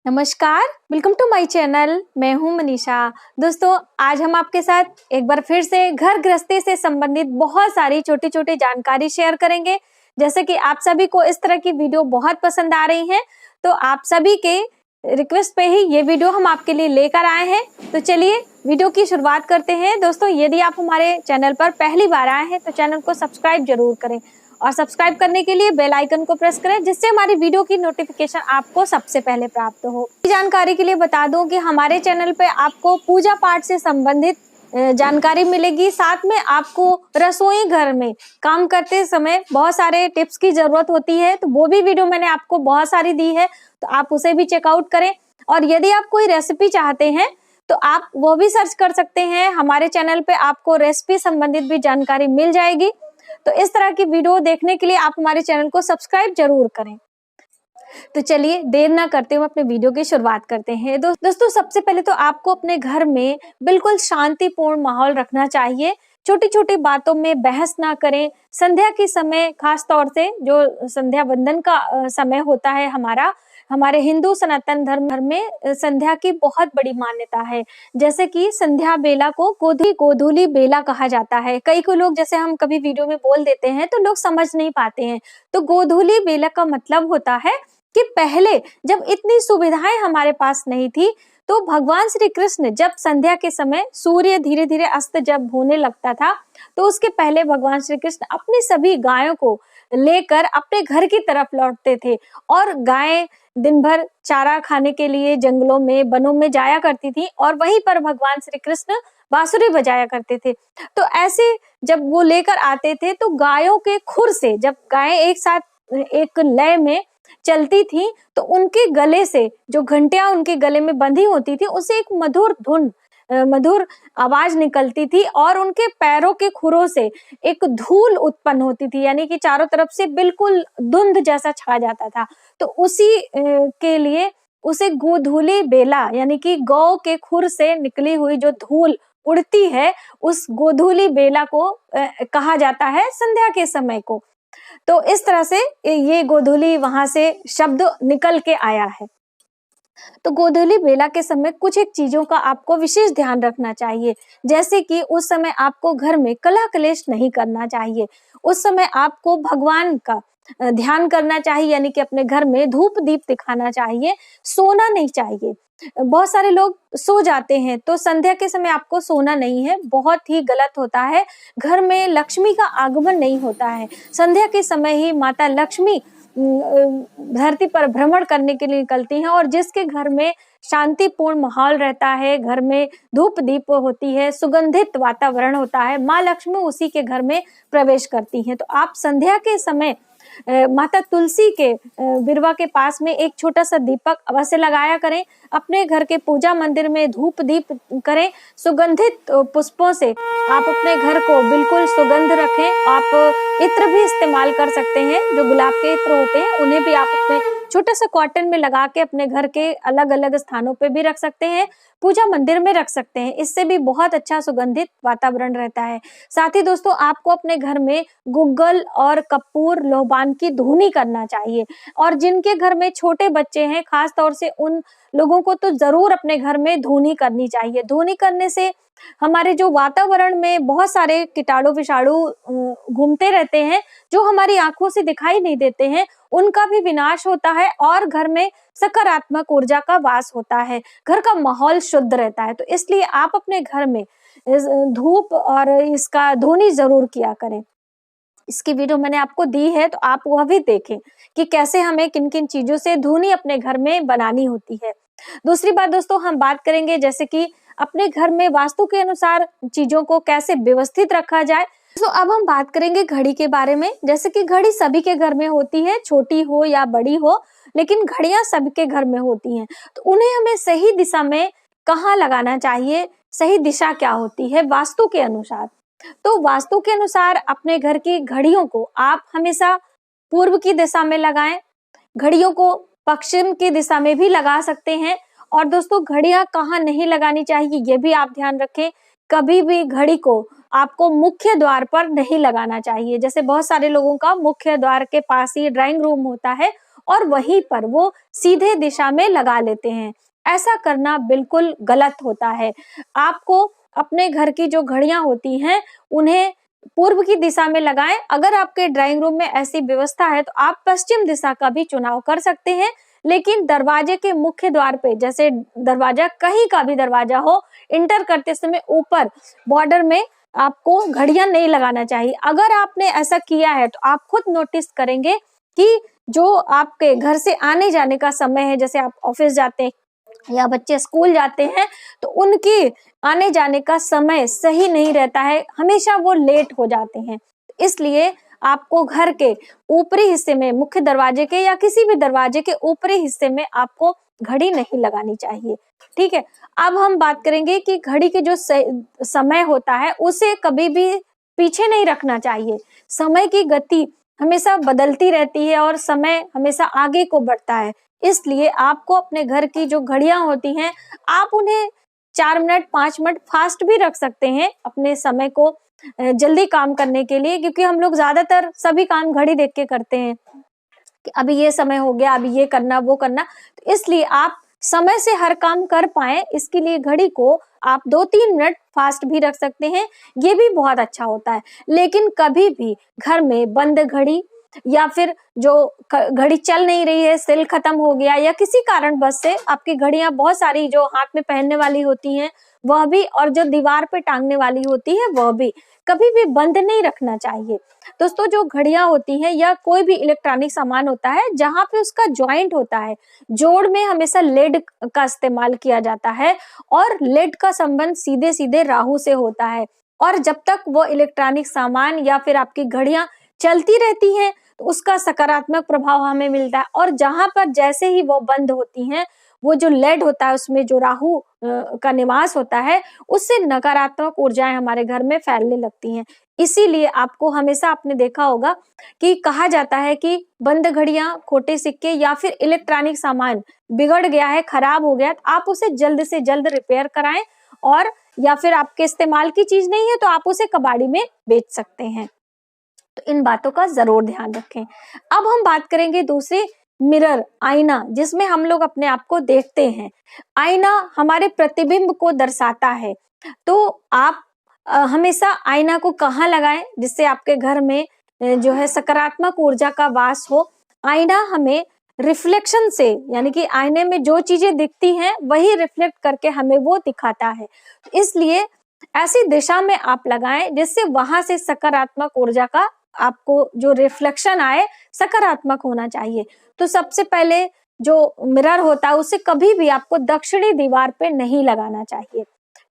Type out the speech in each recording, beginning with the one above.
नमस्कार, welcome to my channel. मैं हूं मनीषा। दोस्तों, आज हम आपके साथ एक बार फिर से घर गृहस्थी से संबंधित बहुत सारी छोटी छोटी जानकारी शेयर करेंगे। जैसे कि आप सभी को इस तरह की वीडियो बहुत पसंद आ रही हैं, तो आप सभी के रिक्वेस्ट पे ही ये वीडियो हम आपके लिए लेकर आए हैं। तो चलिए वीडियो की शुरुआत करते हैं। दोस्तों, यदि आप हमारे चैनल पर पहली बार आए हैं तो चैनल को सब्सक्राइब जरूर करें और सब्सक्राइब करने के लिए बेल आइकन को प्रेस करें, जिससे हमारी वीडियो की नोटिफिकेशन आपको सबसे पहले प्राप्त हो। जानकारी के लिए बता दूं कि हमारे चैनल पे आपको पूजा पाठ से संबंधित जानकारी मिलेगी। साथ में आपको रसोई घर में काम करते समय बहुत सारे टिप्स की जरूरत होती है, तो वो भी वीडियो मैंने आपको बहुत सारी दी है, तो आप उसे भी चेकआउट करें। और यदि आप कोई रेसिपी चाहते हैं तो आप वो भी सर्च कर सकते हैं। हमारे चैनल पे आपको रेसिपी संबंधित भी जानकारी मिल जाएगी। तो इस तरह की वीडियो देखने के लिए आप हमारे चैनल को सब्सक्राइब जरूर करें। तो चलिए देर ना करते हुए अपने वीडियो की शुरुआत करते हैं। दोस्तों, सबसे पहले तो आपको अपने घर में बिल्कुल शांतिपूर्ण माहौल रखना चाहिए। छोटी छोटी बातों में बहस ना करें। संध्या के समय, खास तौर से जो संध्या वंदन का समय होता है हमारे हिंदू सनातन धर्म में संध्या की बहुत बड़ी मान्यता है। जैसे कि संध्या बेला को गोधूली बेला कहा जाता है। कई को लोग, जैसे हम कभी वीडियो में बोल देते हैं तो लोग समझ नहीं पाते हैं। तो गोधूली बेला का मतलब होता है कि पहले जब इतनी सुविधाएं हमारे पास नहीं थी, तो भगवान श्री कृष्ण जब संध्या के समय सूर्य धीरे धीरे अस्त जब होने लगता था, तो उसके पहले भगवान श्री कृष्ण अपनी सभी गायों को लेकर अपने घर की तरफ लौटते थे। और गायें दिन भर चारा खाने के लिए जंगलों में, वनों में जाया करती थी, और वहीं पर भगवान श्री कृष्ण बांसुरी बजाया करते थे। तो ऐसे जब वो लेकर आते थे, तो गायों के खुर से, जब गायें एक साथ एक लय में चलती थी, तो उनके गले से, जो घंटियां उनके गले में बंधी होती थी, उससे एक मधुर आवाज निकलती थी, और उनके पैरों के खुरों से एक धूल उत्पन्न होती थी, यानी कि चारों तरफ से बिल्कुल धुंध जैसा छा जाता था। तो उसी के लिए उसे गोधूली बेला, यानी कि गौ के खुर से निकली हुई जो धूल उड़ती है, उस गोधूली बेला को कहा जाता है संध्या के समय को। तो इस तरह से ये गोधूली वहां से शब्द निकल के आया है। तो गोधूली बेला के समय कुछ एक चीजों का आपको विशेष ध्यान रखना चाहिए। जैसे कि उस समय आपको घर में कलह कलेश नहीं करना चाहिए। उस समय आपको भगवान का ध्यान करना चाहिए, यानी कि अपने घर में धूप दीप दिखाना चाहिए। सोना नहीं चाहिए। बहुत सारे लोग सो जाते हैं, तो संध्या के समय आपको सोना नहीं है, बहुत ही गलत होता है। घर में लक्ष्मी का आगमन नहीं होता है। संध्या के समय ही माता लक्ष्मी धरती पर भ्रमण करने के लिए निकलती हैं, और जिसके घर में शांतिपूर्ण माहौल रहता है, घर में धूप दीप होती है, सुगंधित वातावरण होता है, माँ लक्ष्मी उसी के घर में प्रवेश करती हैं। तो आप संध्या के समय माता तुलसी के बिरवा के पास में एक छोटा सा दीपक अवश्य लगाया करें। अपने घर के पूजा मंदिर में धूप दीप करें। सुगंधित पुष्पों से आप अपने घर को बिल्कुल सुगंध रखें। आप इत्र भी इस्तेमाल कर सकते हैं, जो गुलाब के इत्र होते हैं, उन्हें भी आप अपने छोटा सा कॉटन में लगा के अपने घर के अलग अलग स्थानों पे भी रख सकते हैं, पूजा मंदिर में रख सकते हैं। इससे भी बहुत अच्छा सुगंधित वातावरण रहता है। साथ ही दोस्तों, आपको अपने घर में गुग्गल और कपूर लोबान की धुनी करना चाहिए। और जिनके घर में छोटे बच्चे हैं, खास तौर से उन लोगों को तो जरूर अपने घर में धुनी करनी चाहिए। धुनी करने से हमारे जो वातावरण में बहुत सारे कीटाणु विषाणु घूमते रहते हैं, जो हमारी आंखों से दिखाई नहीं देते हैं, उनका भी विनाश होता है, और घर में सकारात्मक ऊर्जा का वास होता है। घर का माहौल शुद्ध रहता है। तो इसलिए आप अपने घर में धूप और इसका धुनी जरूर किया करें। इसकी वीडियो मैंने आपको दी है, तो आप वह भी देखें कि कैसे हमें किन किन चीजों से धुनी अपने घर में बनानी होती है। दूसरी बात दोस्तों, हम बात करेंगे जैसे कि अपने घर में वास्तु के अनुसार चीजों को कैसे व्यवस्थित रखा जाए। तो अब हम बात करेंगे घड़ी के बारे में। जैसे कि घड़ी सभी के घर में होती है, छोटी हो या बड़ी हो, लेकिन घड़ियां सबके घर में होती हैं। तो उन्हें हमें सही दिशा में कहाँ लगाना चाहिए, सही दिशा क्या होती है वास्तु के अनुसार। तो वास्तु के अनुसार अपने घर की घड़ियों को आप हमेशा पूर्व की दिशा में लगाएं। घड़ियों को पश्चिम की दिशा में भी लगा सकते हैं। और दोस्तों, घड़ियां कहाँ नहीं लगानी चाहिए, ये भी आप ध्यान रखें। कभी भी घड़ी को आपको मुख्य द्वार पर नहीं लगाना चाहिए। जैसे बहुत सारे लोगों का मुख्य द्वार के पास ही ड्राइंग रूम होता है, और वहीं पर वो सीधे दिशा में लगा लेते हैं। ऐसा करना बिल्कुल गलत होता है। आपको अपने घर की जो घड़ियां होती हैं उन्हें पूर्व की दिशा में लगाएं। अगर आपके ड्राइंग रूम में ऐसी व्यवस्था है तो आप पश्चिम दिशा का भी चुनाव कर सकते हैं, लेकिन दरवाजे के मुख्य द्वार पे, जैसे दरवाजा कहीं का भी दरवाजा हो, इंटर करते समय ऊपर बॉर्डर में आपको घड़ियां नहीं लगाना चाहिए। अगर आपने ऐसा किया है तो आप खुद नोटिस करेंगे कि जो आपके घर से आने जाने का समय है, जैसे आप ऑफिस जाते हैं या बच्चे स्कूल जाते हैं, तो उनकी आने जाने का समय सही नहीं रहता है, हमेशा वो लेट हो जाते हैं। इसलिए आपको घर के ऊपरी हिस्से में, मुख्य दरवाजे के या किसी भी दरवाजे के ऊपरी हिस्से में आपको घड़ी नहीं लगानी चाहिए। ठीक है, अब हम बात करेंगे कि घड़ी के जो समय होता है उसे कभी भी पीछे नहीं रखना चाहिए। समय की गति हमेशा बदलती रहती है और समय हमेशा आगे को बढ़ता है। इसलिए आपको अपने घर की जो घड़ियां होती हैं, आप उन्हें 4 मिनट 5 मिनट फास्ट भी रख सकते हैं अपने समय को जल्दी काम करने के लिए, क्योंकि हम लोग ज्यादातर सभी काम घड़ी देख के करते हैं कि अभी ये समय हो गया, अभी ये करना वो करना। तो इसलिए आप समय से हर काम कर पाए, इसके लिए घड़ी को आप 2-3 मिनट फास्ट भी रख सकते हैं, ये भी बहुत अच्छा होता है। लेकिन कभी भी घर में बंद घड़ी या फिर जो घड़ी चल नहीं रही है, सेल खत्म हो गया या किसी कारणवश से आपकी घड़ियां बहुत सारी जो हाथ में पहनने वाली होती हैं वह भी, और जो दीवार पे टांगने वाली होती है वह भी, कभी भी बंद नहीं रखना चाहिए। दोस्तों, जो घड़ियां होती हैं या कोई भी इलेक्ट्रॉनिक सामान होता है जहां पे उसका जॉइंट होता है, जोड़ में हमेशा लेड का इस्तेमाल किया जाता है और लेड का संबंध सीधे सीधे राहु से होता है। और जब तक वो इलेक्ट्रॉनिक सामान या फिर आपकी घड़ियां चलती रहती हैं तो उसका सकारात्मक प्रभाव हमें मिलता है, और जहां पर जैसे ही वो बंद होती हैं, वो जो लेड होता है उसमें जो राहु का निवास होता है, उससे नकारात्मक ऊर्जाएं हमारे घर में फैलने लगती हैं। इसीलिए आपको हमेशा आपने देखा होगा कि कहा जाता है कि बंद घड़ियां, खोटे सिक्के या फिर इलेक्ट्रॉनिक सामान बिगड़ गया है, खराब हो गया, तो आप उसे जल्द से जल्द रिपेयर कराएं, और या फिर आपके इस्तेमाल की चीज नहीं है तो आप उसे कबाड़ी में बेच सकते हैं। तो इन बातों का जरूर ध्यान रखें। अब हम बात करेंगे दूसरी, मिरर, आईना, जिसमें हम लोग अपने आप को देखते हैं। आईना हमारे प्रतिबिंब को दर्शाता है, तो आप हमेशा आईना को कहाँ लगाएं जिससे आपके घर में जो है सकारात्मक ऊर्जा का वास हो। आईना हमें रिफ्लेक्शन से, यानी कि आईने में जो चीजें दिखती हैं वही रिफ्लेक्ट करके हमें वो दिखाता है, इसलिए ऐसी दिशा में आप लगाएं जिससे वहां से सकारात्मक ऊर्जा का आपको जो रिफ्लेक्शन आए, सकारात्मक होना चाहिए। तो सबसे पहले जो मिरर होता है उसे कभी भी आपको दक्षिणी दीवार पे नहीं लगाना चाहिए।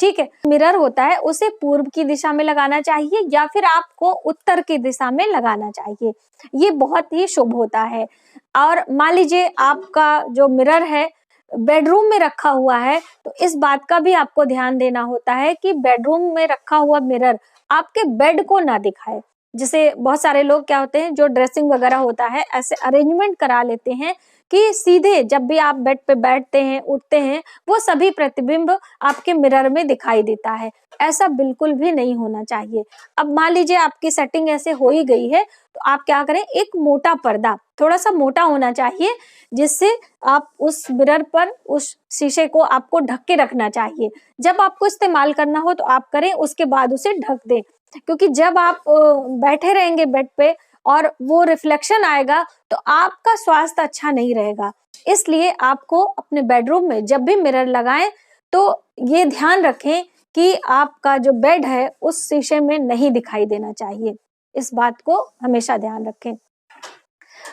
ठीक है, मिरर होता है उसे पूर्व की दिशा में लगाना चाहिए या फिर आपको उत्तर की दिशा में लगाना चाहिए, ये बहुत ही शुभ होता है। और मान लीजिए आपका जो मिरर है बेडरूम में रखा हुआ है, तो इस बात का भी आपको ध्यान देना होता है कि बेडरूम में रखा हुआ मिरर आपके बेड को ना दिखाए। जैसे बहुत सारे लोग क्या होते हैं, जो ड्रेसिंग वगैरह होता है ऐसे अरेंजमेंट करा लेते हैं कि सीधे जब भी आप बेड पे बैठते हैं, उठते हैं, वो सभी प्रतिबिंब आपके मिरर में दिखाई देता है। ऐसा बिल्कुल भी नहीं होना चाहिए। अब मान लीजिए आपकी सेटिंग ऐसे हो ही गई है, तो आप क्या करें, एक मोटा पर्दा, थोड़ा सा मोटा होना चाहिए, जिससे आप उस मिरर पर उस शीशे को आपको ढक के रखना चाहिए। जब आपको इस्तेमाल करना हो तो आप करें, उसके बाद उसे ढक दें, क्योंकि जब आप बैठे रहेंगे बेड पे और वो रिफ्लेक्शन आएगा तो आपका स्वास्थ्य अच्छा नहीं रहेगा। इसलिए आपको अपने बेडरूम में जब भी मिरर लगाएं तो ये ध्यान रखें कि आपका जो बेड है उस शीशे में नहीं दिखाई देना चाहिए। इस बात को हमेशा ध्यान रखें।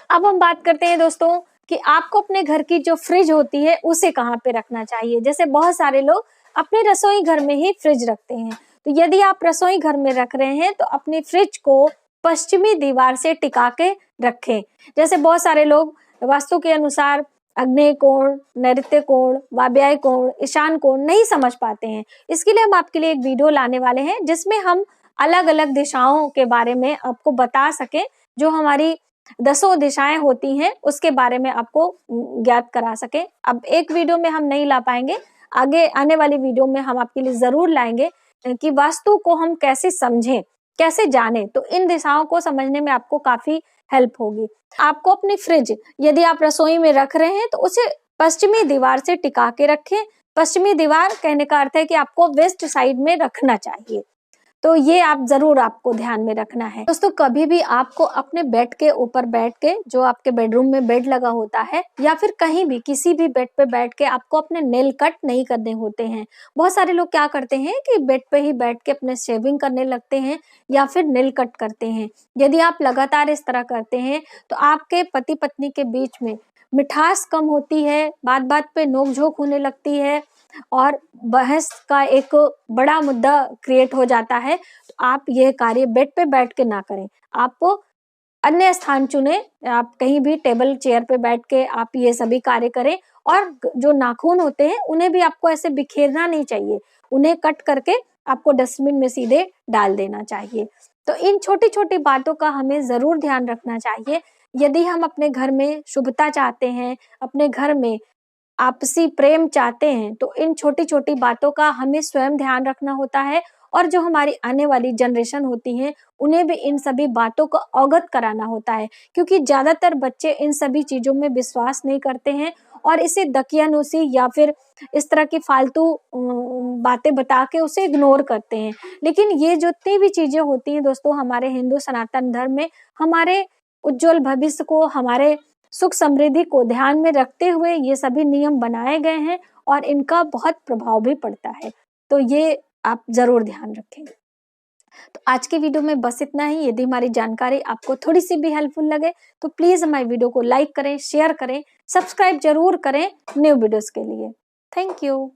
अब हम बात करते हैं दोस्तों कि आपको अपने घर की जो फ्रिज होती है उसे कहाँ पे रखना चाहिए। जैसे बहुत सारे लोग अपने रसोई घर में ही फ्रिज रखते हैं, तो यदि आप रसोई घर में रख रहे हैं तो अपने फ्रिज को पश्चिमी दीवार से टिका के रखें। जैसे बहुत सारे लोग वास्तु के अनुसार आग्नेय कोण, नैऋत्य कोण, वायव्य कोण, ईशान कोण नहीं समझ पाते हैं। इसके लिए हम आपके लिए एक वीडियो लाने वाले हैं जिसमें हम अलग अलग दिशाओं के बारे में आपको बता सकें, जो हमारी 10 दिशाएं होती हैं उसके बारे में आपको ज्ञात करा सके। अब एक वीडियो में हम नहीं ला पाएंगे, आगे आने वाली वीडियो में हम आपके लिए जरूर लाएंगे कि वास्तु को हम कैसे समझें, कैसे जाने। तो इन दिशाओं को समझने में आपको काफी हेल्प होगी। आपको अपनी फ्रिज यदि आप रसोई में रख रहे हैं तो उसे पश्चिमी दीवार से टिका के रखें। पश्चिमी दीवार कहने का अर्थ है कि आपको वेस्ट साइड में रखना चाहिए। तो ये आप जरूर आपको ध्यान में रखना है। दोस्तों कभी भी आपको अपने बेड के ऊपर बैठ के, जो आपके बेडरूम में बेड लगा होता है या फिर कहीं भी किसी भी बेड पे बैठ के आपको अपने नेल कट नहीं करने होते हैं। बहुत सारे लोग क्या करते हैं कि बेड पे ही बैठ के अपने शेविंग करने लगते हैं या फिर नेल कट करते हैं। यदि आप लगातार इस तरह करते हैं तो आपके पति पत्नी के बीच में मिठास कम होती है, बात बात पे नोक-झोंक होने लगती है और बहस का एक बड़ा मुद्दा क्रिएट हो जाता है। तो आप यह कार्य बेड पे बैठ के ना करें। आप अन्य स्थान चुनें, आप कहीं भी टेबल चेयर पे बैठ के आप ये सभी कार्य करें। और जो नाखून होते हैं उन्हें भी आपको ऐसे बिखेरना नहीं चाहिए, उन्हें कट करके आपको डस्टबिन में सीधे डाल देना चाहिए। तो इन छोटी-छोटी बातों का हमें जरूर ध्यान रखना चाहिए। यदि हम अपने घर में शुभता चाहते हैं, अपने घर में आपसी प्रेम चाहते हैं, तो इन छोटी-छोटी बातों का हमें स्वयं ध्यान रखना होता है और जो हमारी आने वाली जनरेशन होती है, उन्हें भी इन सभी बातों को अवगत कराना होता है। क्योंकि ज़्यादातर बच्चे इन सभी चीज़ों में विश्वास नहीं करते हैं और इसे दकियानूसी या फिर इस तरह की फालतू बातें बता के उसे इग्नोर करते हैं। लेकिन ये जितनी भी चीज़ें होती हैं दोस्तों, हमारे हिंदू सनातन धर्म में हमारे उज्जवल भविष्य को, हमारे सुख समृद्धि को ध्यान में रखते हुए ये सभी नियम बनाए गए हैं और इनका बहुत प्रभाव भी पड़ता है। तो ये आप जरूर ध्यान रखें। तो आज के वीडियो में बस इतना ही। यदि हमारी जानकारी आपको थोड़ी सी भी हेल्पफुल लगे तो प्लीज हमारे वीडियो को लाइक करें, शेयर करें, सब्सक्राइब जरूर करें न्यू वीडियोस के लिए। Thank you.